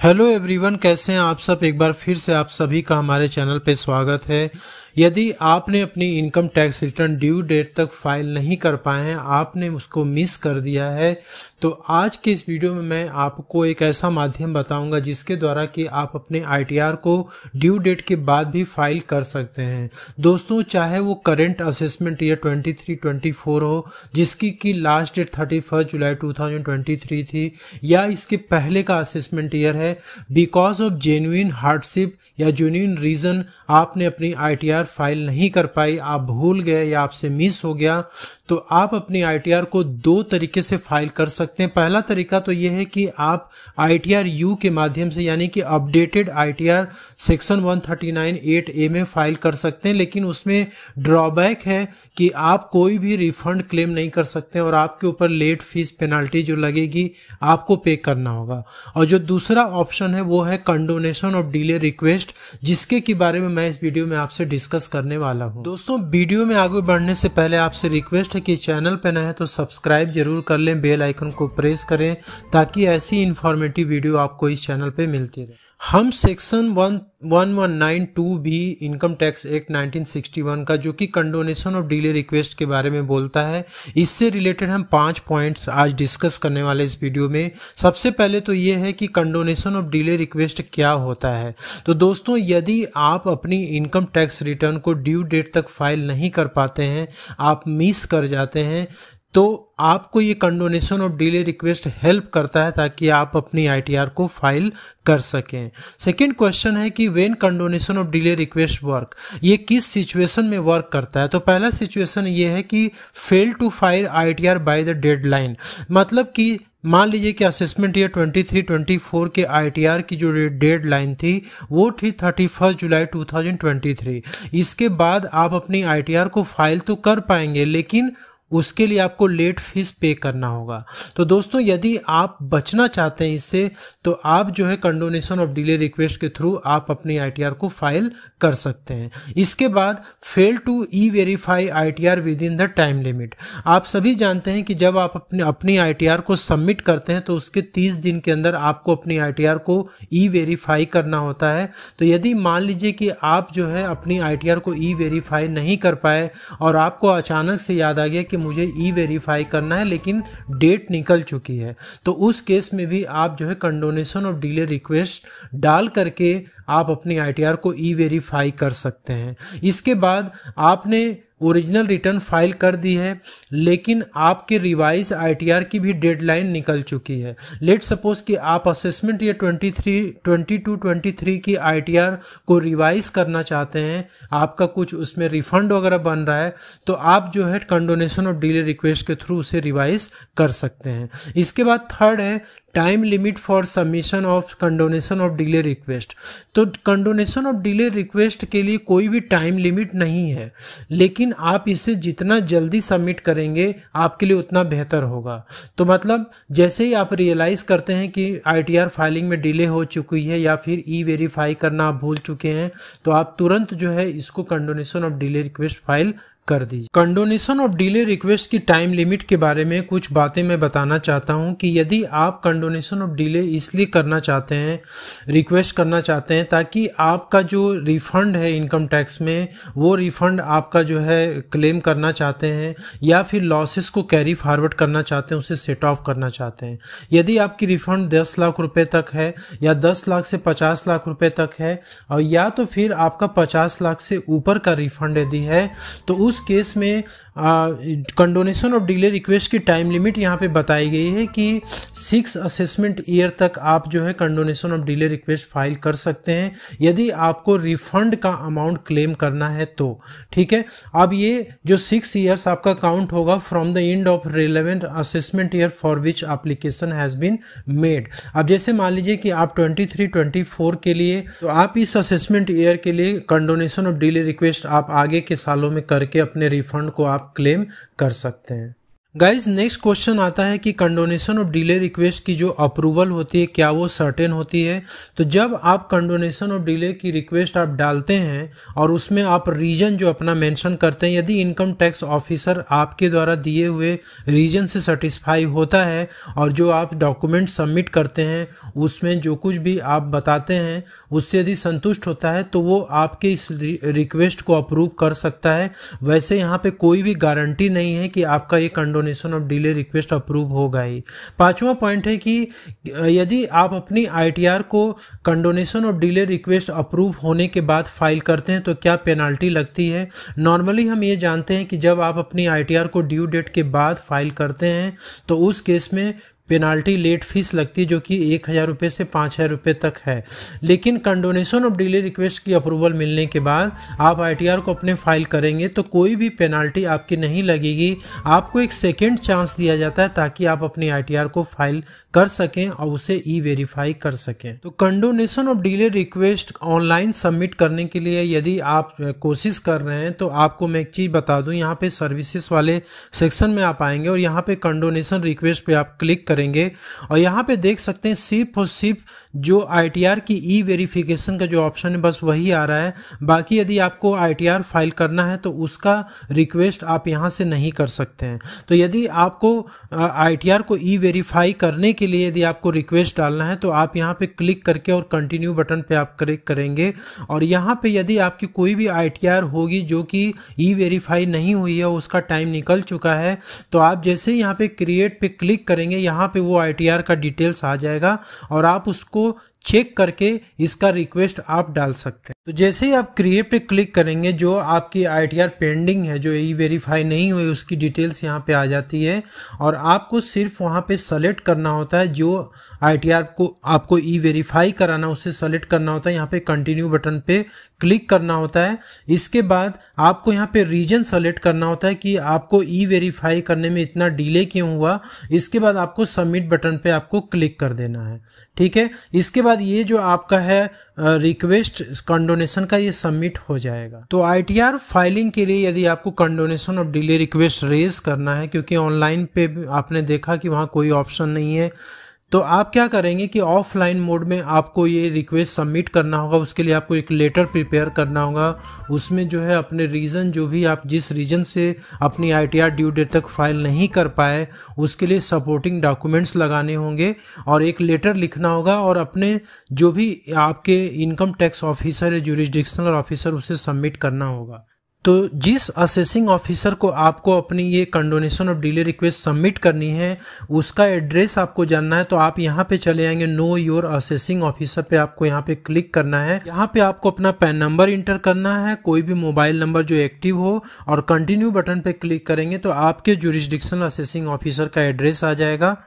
Hello everyone, कैसे हैं आप सब। एक बार फिर से आप सभी का हमारे चैनल पे स्वागत है। यदि आपने अपनी income tax return due date तक फाइल नहीं कर पाए हैं, आपने उसको मिस कर दिया है, तो आज के इस वीडियो में मैं आपको एक ऐसा माध्यम बताऊंगा जिसके द्वारा कि आप अपने आईटीआर को ड्यू डेट के बाद भी फाइल कर सकते हैं। दोस्तों, चाहे वो करेंट असेसमेंट ईयर 23-24 हो, जिसकी की लास्ट डेट 31 जुलाई 2023 थी, या इसके पहले का असेसमेंट ईयर है, बिकॉज ऑफ जेन्युइन हार्डशिप या जेन्युइन रीजन आपने अपनी आईटीआर फाइल नहीं कर पाई, आप भूल गए या आपसे मिस हो गया, तो आप अपनी आईटीआर को दो तरीके से फाइल कर सकते हैं। पहला तरीका तो यह है कि आप आईटीआर यू के माध्यम से, यानी कि अपडेटेड आईटीआर सेक्शन 139(8)A में फाइल कर सकते हैं, लेकिन उसमें ड्रॉबैक है कि आप कोई भी रिफंड क्लेम नहीं कर सकते और आपके ऊपर लेट फीस पेनल्टी जो लगेगी आपको पे करना होगा। और जो दूसरा ऑप्शन है वो है कंडोनेशन ऑफ डिले रिक्वेस्ट, जिसके के बारे में मैं इस वीडियो में आपसे डिस्कस करने वाला हूं। दोस्तों, वीडियो में आगे बढ़ने से पहले आपसे रिक्वेस्ट है कि चैनल पर नए हैं तो सब्सक्राइब जरूर कर लें, बेल आइकन को प्रेस करें ताकि ऐसी इंफॉर्मेटिव वीडियो आपको इस चैनल पे मिलती रहे। हम section 1192B income tax act 1961 का, जो कि कंडोनेशन ऑफ डिले रिक्वेस्ट के बारे में बोलता है, इससे रिलेटेड हम 5 पॉइंट्स आज डिस्कस करने वाले इस वीडियो में। सबसे पहले तो ये है कि कंडोनेशन ऑफ डिले रिक्वेस्ट क्या होता है। तो दोस्तों, यदि आप अपनी इनकम टैक्स रिटर्न को ड्यू डेट तक फाइल नहीं कर पाते हैं, आप मिस कर जाते हैं, तो आपको ये condonation of delay request help करता है ताकि आप अपनी आईटीआर को फाइल कर सकें। सेकंड क्वेश्चन है कि when condonation of delay request work, ये किस सिचुएशन में वर्क करता है। तो पहला सिचुएशन ये है कि fail to file ITR by the deadline, मतलब कि मान लीजिए कि असेसमेंट ईयर 23-24 के आईटीआर की जो डेडलाइन थी वो थी 31 जुलाई 2023। इसके बाद आप अपनी आईटीआर को फाइल तो कर पाएंगे, लेकिन उसके लिए आपको लेट फीस पे करना होगा। तो दोस्तों, यदि आप बचना चाहते हैं इससे, तो आप जो है कंडोनेशन ऑफ डिले रिक्वेस्ट के थ्रू आप अपनी आईटीआर को फाइल कर सकते हैं। इसके बाद fail to e verify ITR within the time limit. आप सभी जानते हैं कि जब आप अपनी आईटीआर को सबमिट करते हैं तो उसके 30 दिन के अंदर आपको अपनी आईटीआर को ई वेरीफाई करना होता है। तो यदि मान लीजिए कि आप जो है अपनी आईटीआर को ई वेरीफाई नहीं कर पाए और आपको अचानक से याद आ गया कि मुझे ई वेरीफाई करना है लेकिन डेट निकल चुकी है, तो उस केस में भी आप जो है कंडोनेशन ऑफ डिले रिक्वेस्ट डाल करके आप अपनी आईटीआर को ई वेरीफाई कर सकते हैं। इसके बाद आपने ओरिजिनल रिटर्न फाइल कर दी है, लेकिन आपके रिवाइज आईटीआर की भी डेडलाइन निकल चुकी है। लेट सपोज कि आप असेसमेंट ईयर 22-23 की आईटीआर को रिवाइज करना चाहते हैं, आपका कुछ उसमें रिफंड वगैरह बन रहा है, तो आप जो है कंडोनेशन ऑफ डिले रिक्वेस्ट के थ्रू उसे रिवाइज कर सकते हैं। इसके बाद थर्ड है time limit for submission of condonation of delay request. तो कंडोनेशन ऑफ डिले रिक्वेस्ट के लिए कोई भी टाइम लिमिट नहीं है, लेकिन आप इसे जितना जल्दी सबमिट करेंगे आपके लिए उतना बेहतर होगा। तो मतलब जैसे ही आप रियलाइज करते हैं कि आईटीआर फाइलिंग में डिले हो चुकी है या फिर ई वेरीफाई करना आप भूल चुके हैं, तो आप तुरंत जो है इसको condonation of delay request file कर दीजिए। कंडोनेशन ऑफ डिले रिक्वेस्ट की टाइम लिमिट के बारे में कुछ बातें मैं बताना चाहता हूं कि यदि आप कंडोनेशन ऑफ डिले इसलिए करना चाहते हैं, रिक्वेस्ट करना चाहते हैं, ताकि आपका जो रिफंड है इनकम टैक्स में, वो रिफंड आपका जो है क्लेम करना चाहते हैं, या फिर लॉसेस को कैरी फॉरवर्ड करना चाहते हैं, उसे सेट ऑफ करना चाहते हैं। यदि आपकी रिफंड 10 लाख रुपए तक है या 10 लाख से 50 लाख रुपए तक है, और या तो फिर आपका 50 लाख से ऊपर का रिफंड यदि है, तो उस केस में कंडोनेशन ऑफ डिले रिक्वेस्ट की टाइम लिमिट यहाँ पे बताई गई है कि 6 असेसमेंट ईयर तक आप जो है condonation of delay request file कर सकते हैं, यदि आपको रिफंड का अमाउंट क्लेम करना है तो। ठीक है, अब ये जो 6 ईयर्स आपका काउंट होगा from the end of relevant assessment year for which application has been made. अब जैसे मान लीजिए कि आप 23-24 के लिए, तो आप इस असेसमेंट ईयर के लिए कंडोनेशन ऑफ डिले रिक्वेस्ट आप आगे के सालों में करके अपने रिफंड को आप क्लेम कर सकते हैं। गाइज नेक्स्ट क्वेश्चन आता है कि कंडोनेशन ऑफ डिले रिक्वेस्ट की जो अप्रूवल होती है क्या वो सर्टेन होती है। तो जब आप कंडोनेशन ऑफ डिले की रिक्वेस्ट आप डालते हैं और उसमें आप रीजन जो अपना मेंशन करते हैं, यदि इनकम टैक्स ऑफिसर आपके द्वारा दिए हुए रीजन से सेटिस्फाई होता है और जो आप डॉक्यूमेंट सबमिट करते हैं उसमें जो कुछ भी आप बताते हैं उससे यदि संतुष्ट होता है तो वो आपके इस रिक्वेस्ट को अप्रूव कर सकता है। वैसे यहाँ पे कोई भी गारंटी नहीं है कि आपका ये condonation of delay request approve होगा ही। पांचवा पॉइंट है कि यदि आप अपनी आईटीआर को condonation of delay request approve होने के बाद फाइल करते हैं तो क्या पेनाल्टी लगती है। नॉर्मली हम ये जानते हैं कि जब आप अपनी आईटीआर को ड्यू डेट के बाद फाइल करते हैं तो उस केस में पेनाल्टी लेट फीस लगती है जो कि 1000 रुपये से 5000 रुपये तक है। लेकिन कंडोनेशन ऑफ डिले रिक्वेस्ट की अप्रूवल मिलने के बाद आप आईटीआर को अपने फाइल करेंगे तो कोई भी पेनाल्टी आपकी नहीं लगेगी। आपको एक सेकेंड चांस दिया जाता है ताकि आप अपनी आईटीआर को फाइल कर सकें और उसे ई वेरीफाई कर सकें। तो condonation of delay request online submit करने के लिए यदि आप कोशिश कर रहे हैं तो आपको मैं एक चीज़ बता दूं, यहाँ पे सर्विसेज वाले सेक्शन में आप आएंगे और यहाँ पे कंडोनेशन रिक्वेस्ट पे आप क्लिक करेंगे और यहाँ पे देख सकते हैं सिर्फ और सिर्फ जो आईटीआर की ई वेरिफिकेशन का जो ऑप्शन है बस वही आ रहा है। बाकी यदि आपको आईटीआर फाइल करना है तो उसका रिक्वेस्ट आप यहाँ से नहीं कर सकते हैं। तो यदि आपको आईटीआर को ई वेरीफाई करने के लिए यदि आपको रिक्वेस्ट डालना है तो आप यहाँ पे क्लिक करके और कंटिन्यू बटन पे आप क्लिक करेंगे और यहाँ पे यदि आपकी कोई भी आईटीआर होगी जो कि ई वेरीफाई नहीं हुई है, उसका टाइम निकल चुका है, तो आप जैसे ही यहाँ पे क्रिएट पे क्लिक करेंगे यहाँ पे वो आईटीआर का डिटेल्स आ जाएगा और आप उसको चेक करके इसका रिक्वेस्ट आप डाल सकते हैं। तो जैसे ही आप क्रिएट पे क्लिक करेंगे जो आपकी आईटीआर पेंडिंग है, जो ई वेरीफाई नहीं हुई, उसकी डिटेल्स यहाँ पे आ जाती है और आपको सिर्फ वहाँ पे सेलेक्ट करना होता है जो आईटीआर को आपको ई वेरीफाई कराना उसे सेलेक्ट करना होता है। यहाँ पे कंटिन्यू बटन पे क्लिक करना होता है। इसके बाद आपको यहाँ पे रीजन सेलेक्ट करना होता है कि आपको ई वेरीफाई करने में इतना डिले क्यों हुआ। इसके बाद आपको सबमिट बटन पे आपको क्लिक कर देना है, ठीक है। इसके बाद ये जो आपका है रिक्वेस्ट कंडोनेशन का, ये सबमिट हो जाएगा। तो आईटीआर फाइलिंग के लिए यदि आपको condonation of delay request raise करना है, क्योंकि ऑनलाइन पे आपने देखा कि वहाँ कोई ऑप्शन नहीं है, तो आप क्या करेंगे कि ऑफलाइन मोड में आपको ये रिक्वेस्ट सबमिट करना होगा। उसके लिए आपको एक लेटर प्रिपेयर करना होगा, उसमें जो है अपने रीज़न, जो भी आप जिस रीजन से अपनी आईटीआर ड्यू डेट तक फाइल नहीं कर पाए उसके लिए सपोर्टिंग डॉक्यूमेंट्स लगाने होंगे और एक लेटर लिखना होगा और अपने जो भी आपके इनकम टैक्स ऑफिसर है, ज्यूरिसडिक्शनल ऑफिसर, उसे सबमिट करना होगा। तो जिस असेसिंग ऑफिसर को आपको अपनी ये condonation of delay request submit करनी है उसका एड्रेस आपको जानना है, तो आप यहाँ पे चले आएंगे, नो योर असेसिंग ऑफिसर पे आपको यहाँ पे क्लिक करना है। यहाँ पे आपको अपना पैन नंबर इंटर करना है, कोई भी मोबाइल नंबर जो एक्टिव हो, और कंटिन्यू बटन पे क्लिक करेंगे तो आपके ज्यूरिसडिक्शनल असेसिंग ऑफिसर का एड्रेस आ जाएगा।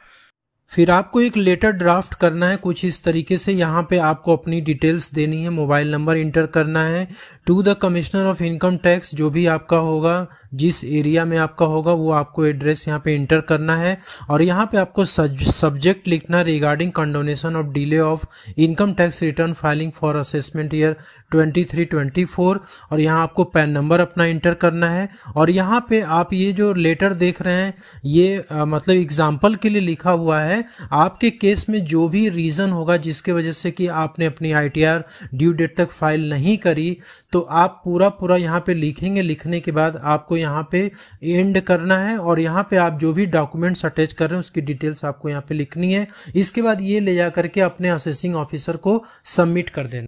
फिर आपको एक लेटर ड्राफ्ट करना है कुछ इस तरीके से। यहाँ पे आपको अपनी डिटेल्स देनी है, मोबाइल नंबर इंटर करना है, to the commissioner of income tax, जो भी आपका होगा, जिस एरिया में आपका होगा वो आपको एड्रेस यहाँ पे इंटर करना है और यहाँ पे आपको सब्जेक्ट लिखना regarding condonation of delay of income tax return filing for assessment year 23-24 और यहाँ आपको पैन नंबर अपना इंटर करना है। और यहाँ पे आप ये जो लेटर देख रहे हैं ये मतलब एग्जाम्पल के लिए लिखा हुआ है। आपके केस में जो भी रीज़न होगा जिसके वजह से कि आपने अपनी आईटीआर ड्यू डेट तक फाइल नहीं करी, तो आप पूरा यहाँ पे लिखेंगे। लिखने के बाद आपको यहाँ पे एंड करना है और यहाँ पे आप जो भी डॉक्यूमेंट्स अटैच कर रहे हैं उसकी डिटेल्स आपको यहाँ पे लिखनी है। इसके बाद ये ले जा करके अपने असेसिंग ऑफिसर को सबमिट कर देना।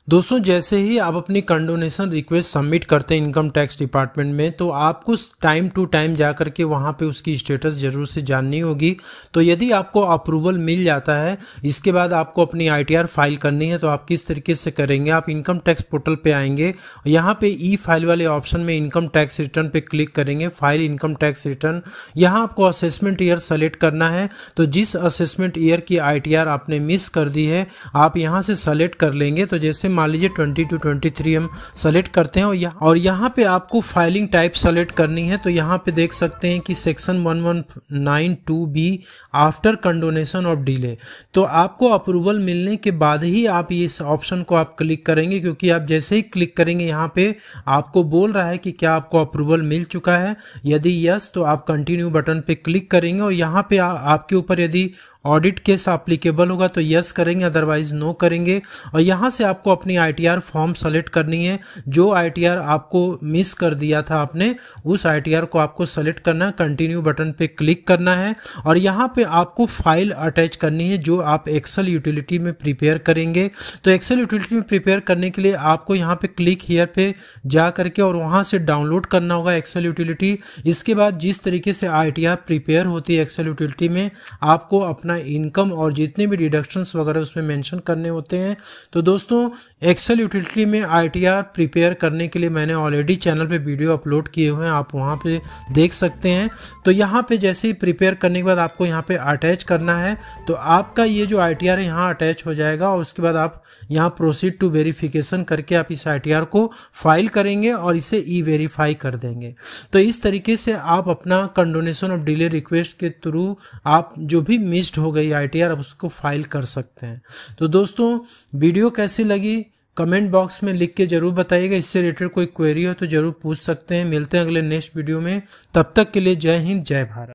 दोस्तों, जैसे ही आप अपनी कंडोनेशन रिक्वेस्ट सबमिट करते हैं इनकम टैक्स डिपार्टमेंट में, तो आपको टाइम टू टाइम जा करके वहाँ पे उसकी स्टेटस जरूर से जाननी होगी। तो यदि आपको अप्रूवल मिल जाता है, इसके बाद आपको अपनी आईटीआर फाइल करनी है, तो आप किस तरीके से करेंगे। आप इनकम टैक्स पोर्टल पे आएंगे, यहाँ पे ई फाइल वाले ऑप्शन में इनकम टैक्स रिटर्न पे क्लिक करेंगे, फाइल इनकम टैक्स रिटर्न। यहाँ आपको असेसमेंट ईयर सेलेक्ट करना है, तो जिस असेसमेंट ईयर की आईटीआर आपने मिस कर दी है आप यहाँ से सेलेक्ट कर लेंगे। तो जैसे मान लीजिए 20 to 23 हम सेलेक्ट करते हैं और यहाँ पे आपको फाइलिंग टाइप सेलेक्ट करनी है। तो यहाँ पे देख सकते हैं कि section 1192B after condonation of delay. तो आपको अप्रूवल मिलने के बाद ही आप इस ऑप्शन को आप क्लिक करेंगे, क्योंकि आप जैसे ही क्लिक करेंगे यहाँ पे आपको बोल रहा है कि क्या आपको अप्रूवल मिल चुका है। यदि यस तो आप कंटिन्यू बटन पे क्लिक करेंगे और यहाँ पे आपके ऊपर यदि ऑडिट केस एप्लीकेबल होगा तो यस करेंगे, अदरवाइज नो करेंगे। और यहाँ से आपको अपनी ITR फॉर्म सेलेक्ट करनी है। जो ITR आपको मिस कर दिया था आपने, उस ITR को आपको सेलेक्ट करना है, कंटिन्यू बटन पे क्लिक करना है और यहाँ पे आपको फाइल अटैच करनी है जो आप एक्सेल यूटिलिटी में प्रिपेयर करेंगे। तो एक्सेल यूटिलिटी में प्रिपेयर करने के लिए आपको यहाँ पे क्लिक हियर पे जा करके और वहाँ से डाउनलोड करना होगा एक्सेल यूटिलिटी। इसके बाद जिस तरीके से ITR प्रिपेयर होती है एक्सेल यूटिलिटी में, आपको अपना इनकम और जितने भी डिडक्शंस वगैरह उसमें मेंशन करने होते हैं। तो दोस्तों एक्सेल यूटिलिटी में ITR प्रिपेयर करने के लिए मैंने ऑलरेडी चैनल पे वीडियो अपलोड किए हुए हैं, आप वहां पे देख सकते हैं। तो यहाँ पे जैसे ही प्रिपेयर करने के बाद आपको यहाँ पे अटैच करना है, तो आपका ये जो ITR है यहाँ अटैच हो जाएगा और उसके बाद आप यहाँ प्रोसीड टू वेरिफिकेशन करके आप इस ITR को फाइल करेंगे और इसे E-वेरीफाई कर देंगे। तो इस तरीके से आप अपना कंडोनेशन ऑफ डिले रिक्वेस्ट के थ्रू आप जो भी मिस्ड हो गई ITR अब उसको फाइल कर सकते हैं। तो दोस्तों वीडियो कैसी लगी कमेंट बॉक्स में लिख के जरूर बताइएगा। इससे रिलेटेड कोई क्वेरी हो तो जरूर पूछ सकते हैं। मिलते हैं अगले नेक्स्ट वीडियो में, तब तक के लिए जय हिंद जय भारत।